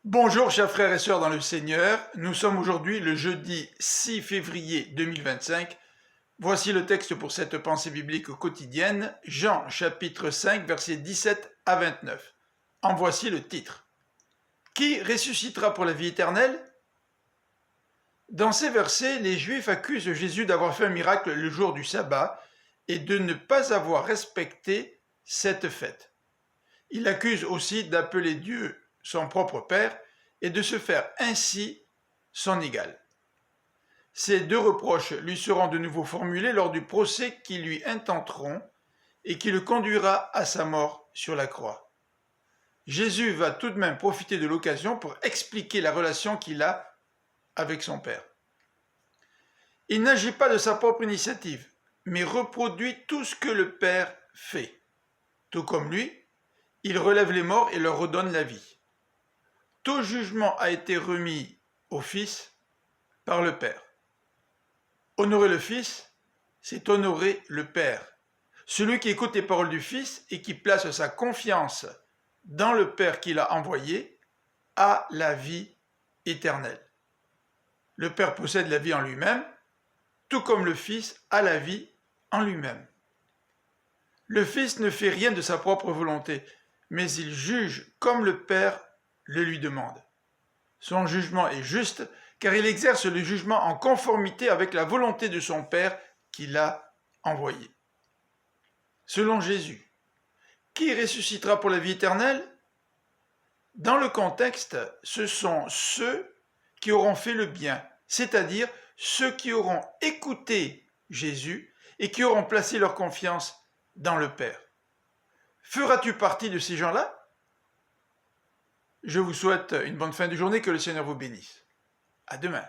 Bonjour chers frères et sœurs dans le Seigneur, nous sommes aujourd'hui le jeudi 6 février 2025. Voici le texte pour cette pensée biblique quotidienne, Jean chapitre 5 versets 17 à 29. En voici le titre. Qui ressuscitera pour la vie éternelle? Dans ces versets, les Juifs accusent Jésus d'avoir fait un miracle le jour du sabbat et de ne pas avoir respecté cette fête. Il accuse aussi d'appeler Dieu son propre Père et de se faire ainsi son égal. Ces deux reproches lui seront de nouveau formulés lors du procès qui lui intenteront et qui le conduira à sa mort sur la croix. Jésus va tout de même profiter de l'occasion pour expliquer la relation qu'il a avec son Père. Il n'agit pas de sa propre initiative, mais reproduit tout ce que le Père fait. Tout comme lui, il relève les morts et leur redonne la vie. Tout jugement a été remis au Fils par le Père. Honorer le Fils, c'est honorer le Père. Celui qui écoute les paroles du Fils et qui place sa confiance dans le Père qu'il a envoyé a la vie éternelle. Le Père possède la vie en lui-même, tout comme le Fils a la vie en lui-même. Le Fils ne fait rien de sa propre volonté, mais il juge comme le Père le lui demande. Son jugement est juste, car il exerce le jugement en conformité avec la volonté de son Père qui l'a envoyé. Selon Jésus, qui ressuscitera pour la vie éternelle? Dans le contexte, ce sont ceux qui auront fait le bien, c'est-à-dire ceux qui auront écouté Jésus et qui auront placé leur confiance dans le Père. Feras-tu partie de ces gens-là? Je vous souhaite une bonne fin de journée, que le Seigneur vous bénisse. À demain.